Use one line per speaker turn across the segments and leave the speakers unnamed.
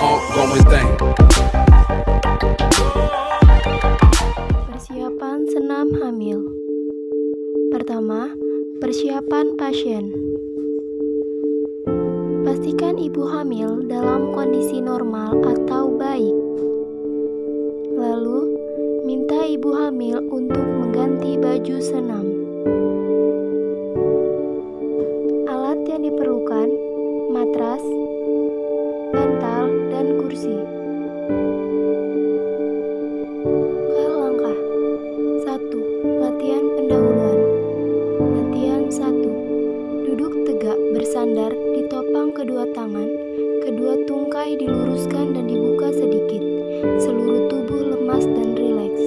ongoing thing.
Persiapan senam hamil. Pertama, persiapan pasien. Pastikan ibu hamil dalam kondisi normal atau baik. Lalu, minta ibu hamil untuk mengganti baju senam. Alat yang diperlukan: matras, bantal, dan kursi. Langkah 1. Latihan pendahuluan. Latihan 1. Duduk tegak bersandar, ditopang kedua tangan, kedua tungkai diluruskan dan dibuka sedikit. Seluruh tubuh lemas dan rileks.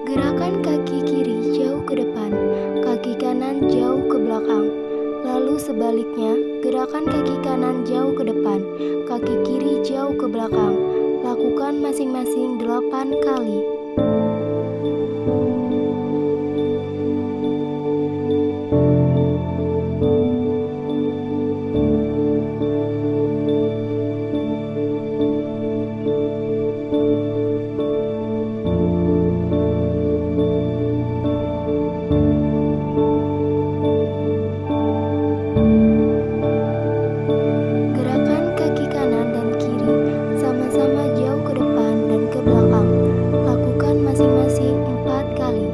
Gerakan kaki kiri jauh ke depan, kaki kanan jauh ke belakang. Lalu sebaliknya, gerakan kaki kanan jauh ke depan, kaki kiri jauh ke belakang. Lakukan masing-masing 8 kali. Gerakan kaki kanan dan kiri sama-sama jauh ke depan dan ke belakang. Lakukan masing-masing 4 kali.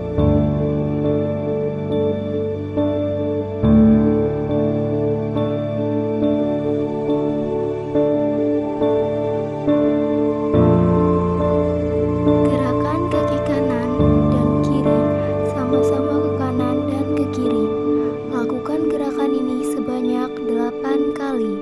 Gerakan kaki kanan dan kiri sama-sama ke kanan dan ke kiri. Lakukan gerakan ini sebanyak 8 kali.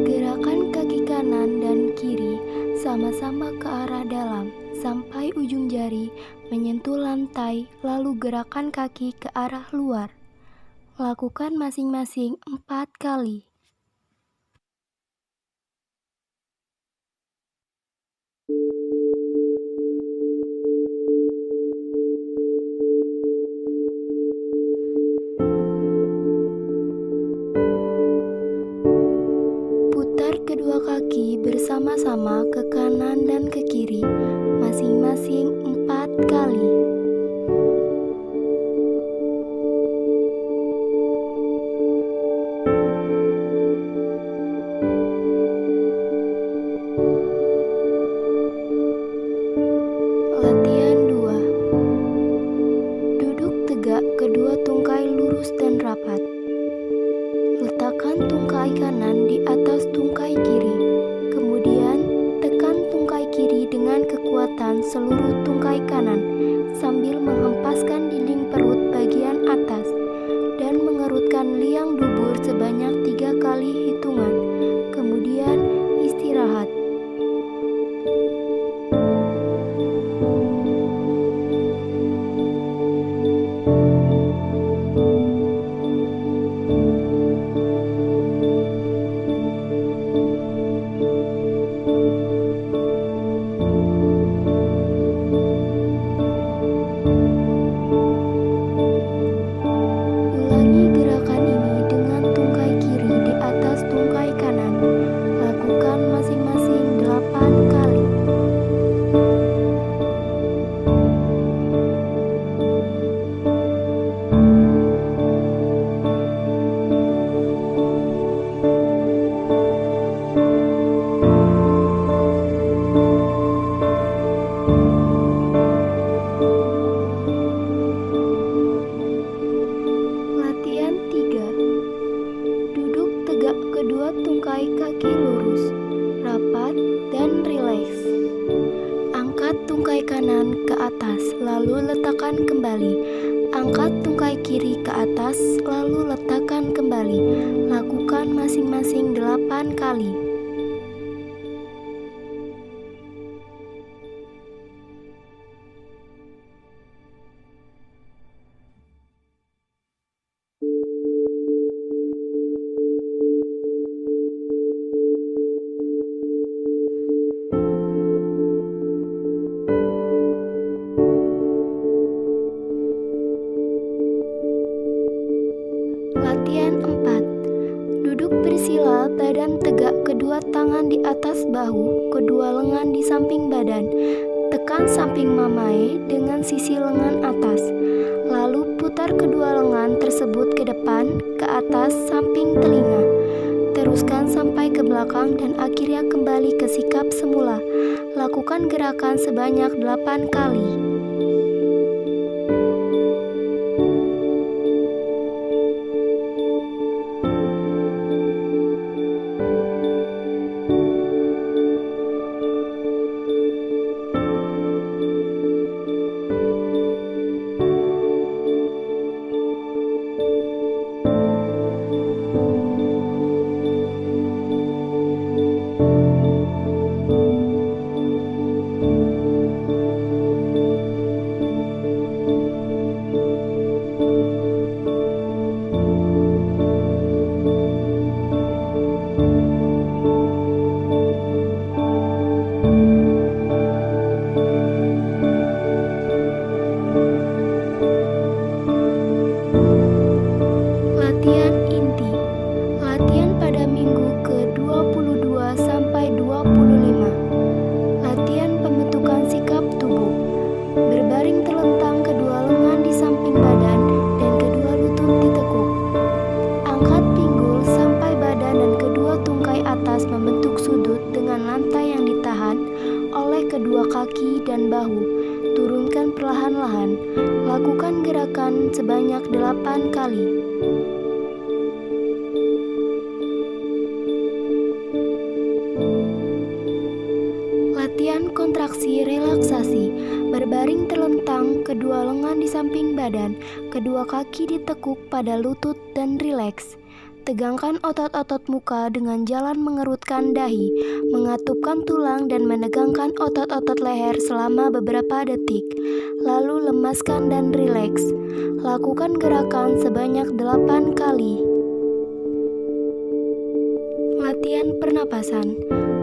Gerakan kaki kanan dan kiri sama-sama ke arah dalam sampai ujung jari menyentuh lantai, lalu gerakan kaki ke arah luar. Lakukan masing-masing 4 kali. Putar kedua kaki bersama-sama ke kanan dan ke kiri, masing-masing 4 kali. Latihan 2. Duduk tegak, kedua tungkai lurus dan rapat. Letakkan tungkai kanan di atas tungkai kiri. Kemudian, tekan tungkai kiri dengan kekuatan seluruh tungkai kanan sambil menghempaskan dinding perut bagian atas dan mengerutkan liang dubur sebanyak 3 kali hitungan. Kemudian, istirahat. Ulangi gerakan ini dengan tungkai kiri di atas tungkai kanan. Lakukan masing-masing 8 kali. Latihan 3. Duduk tegak, kedua tungkai kaki lurus, rapat, dan rileks. Angkat tungkai kanan ke atas, lalu letakkan kembali. Angkat tungkai kiri ke atas, lalu letakkan kembali. Lakukan masing-masing 8 kali. kedua tangan di atas bahu, kedua lengan di samping badan. Tekan samping mamae dengan sisi lengan atas. Lalu putar kedua lengan tersebut ke depan, ke atas, samping telinga. Teruskan sampai ke belakang dan akhirnya kembali ke sikap semula. Lakukan gerakan sebanyak 8 kali. Latihan inti. Latihan pada minggu ke-22 sampai 25. Latihan pembentukan sikap tubuh. Berbaring terlentang, kedua lengan di samping badan dan kedua lutut ditekuk. Angkat pinggul sampai badan dan kedua tungkai atas membentuk sudut dengan lantai yang ditahan oleh kedua kaki dan bahu. Turunkan perlahan-lahan. Lakukan gerakan sebanyak 8 kali. Latihan kontraksi relaksasi. Berbaring terlentang, kedua lengan di samping badan, kedua kaki ditekuk pada lutut dan rileks. Tegangkan otot-otot muka dengan jalan mengerutkan dahi, mengatupkan tulang dan menegangkan otot-otot leher selama beberapa detik. Lalu lemaskan dan rileks. Lakukan gerakan sebanyak 8 kali. Latihan pernapasan.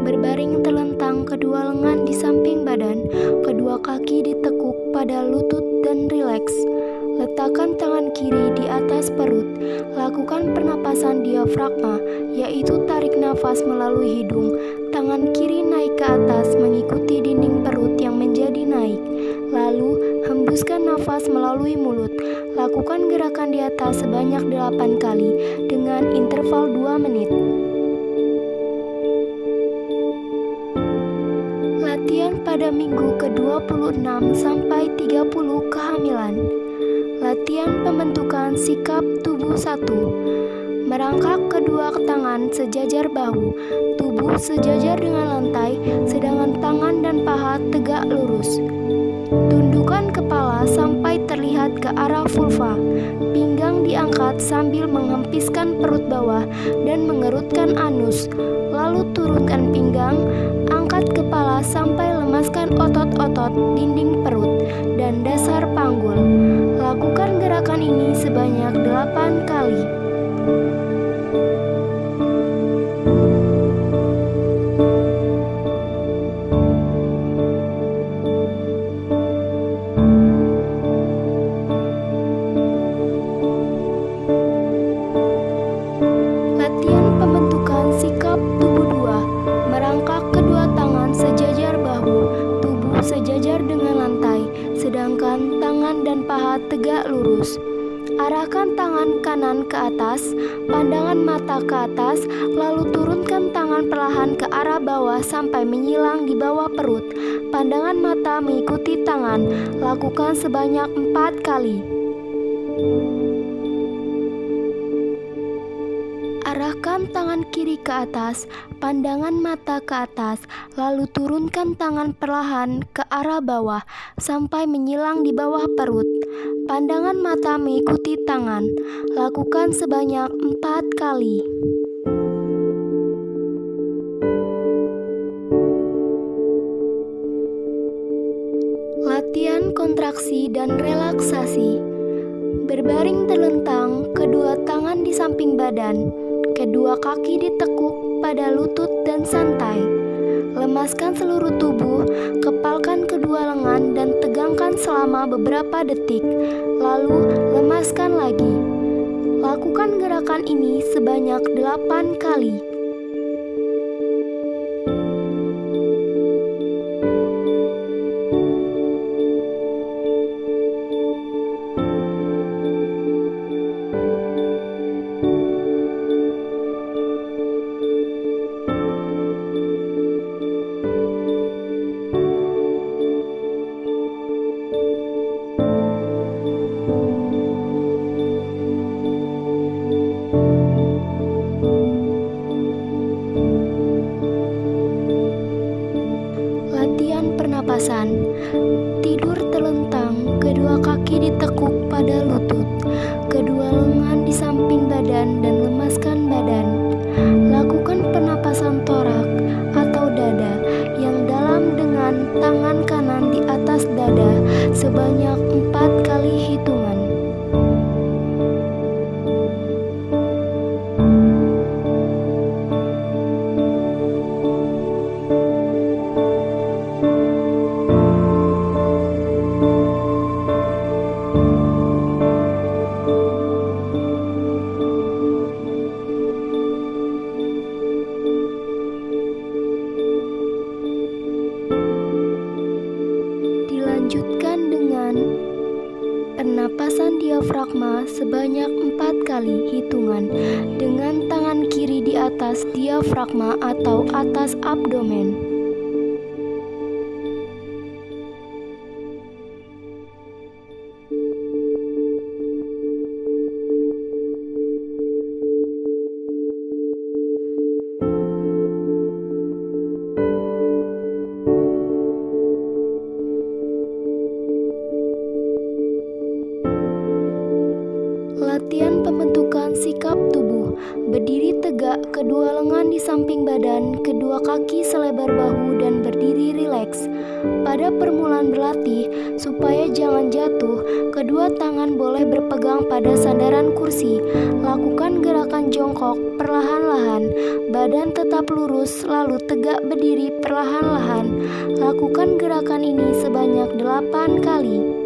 Berbaring terlentang, kedua lengan di samping badan, kedua kaki ditekuk pada lutut dan rileks. Letakkan tangan kiri di atas perut. Lakukan pernapasan diafragma, yaitu tarik nafas melalui hidung. Tangan kiri naik ke atas mengikuti dinding perut yang menjadi naik. Lalu, hembuskan nafas melalui mulut. Lakukan gerakan di atas sebanyak 8 kali dengan interval 2 menit. Latihan pada minggu ke-26 sampai 30 kehamilan. Latihan pembentukan sikap tubuh 1. Merangkak kedua tangan sejajar bahu, tubuh sejajar dengan lantai, sedangkan tangan dan paha tegak lurus. Tundukkan kepala sampai terlihat ke arah vulva. Pinggang diangkat sambil menghempiskan perut bawah dan mengerutkan anus. Lalu turunkan pinggang, angkat kepala sampai lemaskan otot-otot dinding perut dan dasar panggul. Lakukan gerakan ini sebanyak 8 kali. Latihan pembentukan sikap tubuh 2. Merangkak kedua tangan sejajar bahu, tubuh sejajar dengan lantai, sedangkan tangan dan paha tegak lurus. Arahkan tangan kanan ke atas, pandangan mata ke atas, lalu turunkan tangan perlahan ke arah bawah sampai menyilang di bawah perut. Pandangan mata mengikuti tangan. Lakukan sebanyak 4 kali. Arahkan tangan kiri ke atas, pandangan mata ke atas, lalu turunkan tangan perlahan ke arah bawah sampai menyilang di bawah perut. Pandangan mata mengikuti tangan. Lakukan sebanyak 4 kali. Latihan kontraksi dan relaksasi. Berbaring terlentang, kedua tangan di samping badan, kedua kaki ditekuk pada lutut dan santai. Lemaskan seluruh tubuh, kepalkan kedua lengan dan tegangkan selama beberapa detik, lalu lemaskan lagi. Lakukan gerakan ini sebanyak 8 kali. sebanyak 4 kali hitungan dengan tangan kiri di atas diafragma atau atas abdomen. Latihan pembentukan sikap tubuh. Berdiri tegak, kedua lengan di samping badan, kedua kaki selebar bahu dan berdiri rileks. Pada permulaan berlatih, supaya jangan jatuh, kedua tangan boleh berpegang pada sandaran kursi. Lakukan gerakan jongkok perlahan-lahan. Badan tetap lurus, lalu tegak berdiri perlahan-lahan. Lakukan gerakan ini sebanyak 8 kali.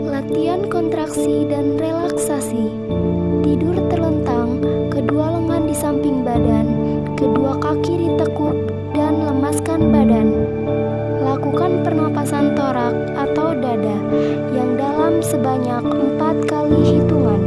Latihan kontraksi dan relaksasi. Tidur terlentang, kedua lengan di samping badan, kedua kaki ditekuk dan lemaskan badan. Lakukan pernapasan torak atau dada yang dalam sebanyak 4 kali hitungan.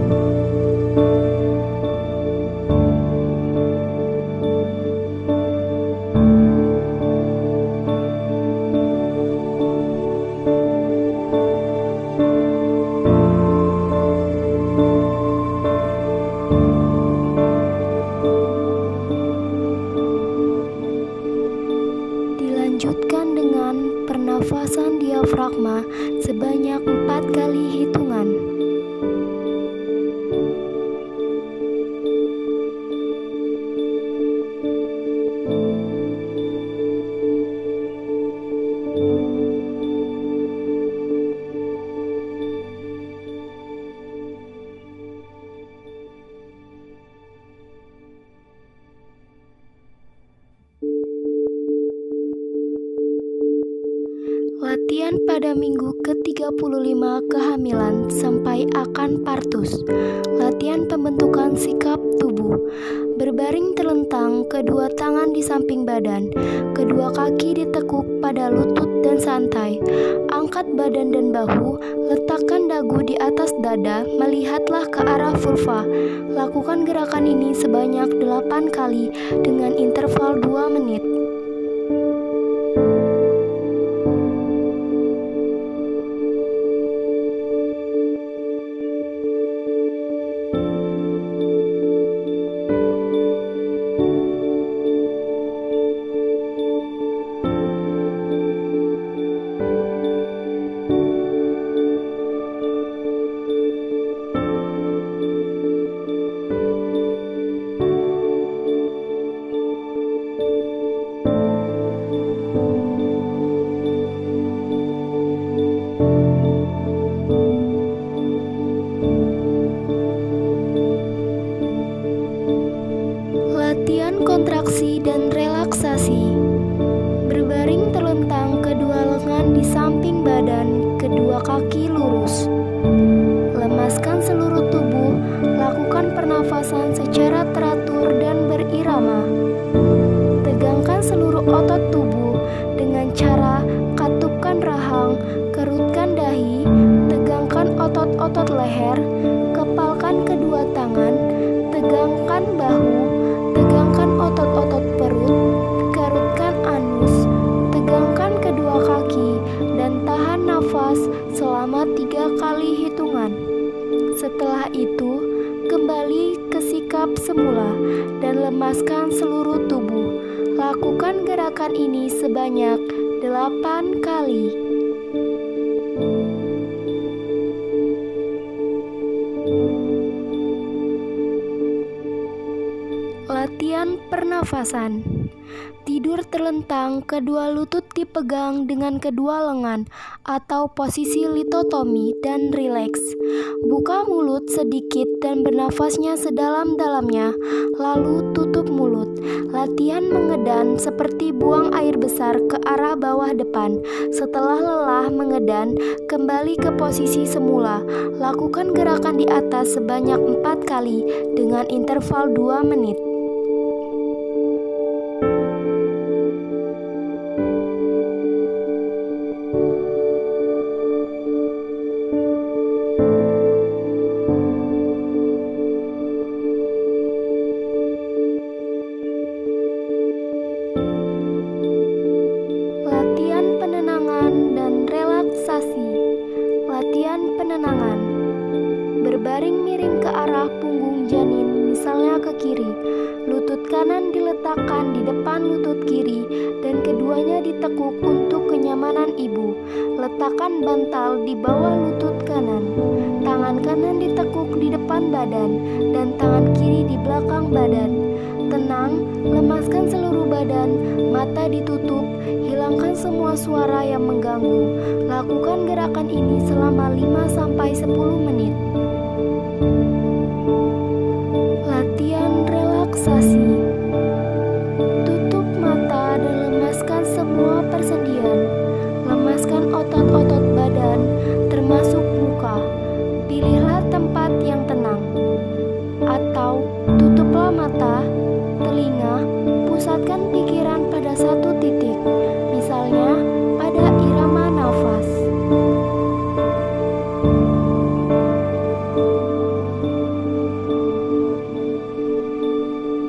Dilanjutkan dengan pernafasan diafragma sebanyak 4 kali hitungan. Latihan pada minggu ke-35 kehamilan sampai akan partus. Latihan pembentukan sikap tubuh. Berbaring terlentang, kedua tangan di samping badan, kedua kaki ditekuk pada lutut dan santai. Angkat badan dan bahu, letakkan dagu di atas dada, melihatlah ke arah vulva. Lakukan gerakan ini sebanyak 8 kali dengan interval 2 menit. Latihan kontraksi dan relaksasi. Berbaring terlentang, kedua lengan di samping badan, kedua kaki lurus. Lemaskan seluruh tubuh, lakukan pernafasan secara teratur dan berirama. Tegangkan seluruh otot tubuh dengan cara katupkan rahang, kerutkan dahi, tegangkan otot-otot leher, kepalkan kedua tangan, tegangkan bahu, tegangkan otot-otot perut, kerutkan anus, tegangkan kedua kaki, dan tahan nafas selama 3 kali hitungan. Setelah itu, kembali ke sikap semula dan lemaskan seluruh tubuh. Lakukan gerakan ini sebanyak 8 kali. Latihan pernafasan. Tidur terlentang, kedua lutut dipegang dengan kedua lengan atau posisi litotomi dan rileks. Buka mulut sedikit dan bernafasnya sedalam-dalamnya, lalu tutup mulut. Latihan mengedan seperti buang air besar ke arah bawah depan. Setelah lelah mengedan, kembali ke posisi semula. Lakukan gerakan di atas sebanyak 4 kali dengan interval 2 menit. Latihan penenangan dan relaksasi. Latihan penenangan. Berbaring miring ke arah punggung janin, misalnya ke kiri. Lutut kanan diletakkan di depan lutut kiri dan keduanya ditekuk untuk kenyamanan ibu. Letakkan bantal di bawah lutut kanan. Tangan kanan ditekuk di depan badan dan tangan kiri di belakang badan. Tenang, lemaskan seluruh badan, mata ditutup, hilangkan semua suara yang mengganggu. Lakukan gerakan ini selama 5-10 menit. Latihan relaksasi. Tutup mata dan lemaskan semua persendian. Lemaskan otot-otot badan, termasuk muka. Pilihlah tempat yang tenang. Atau tutuplah mata, telinga, pusatkan pikiran pada satu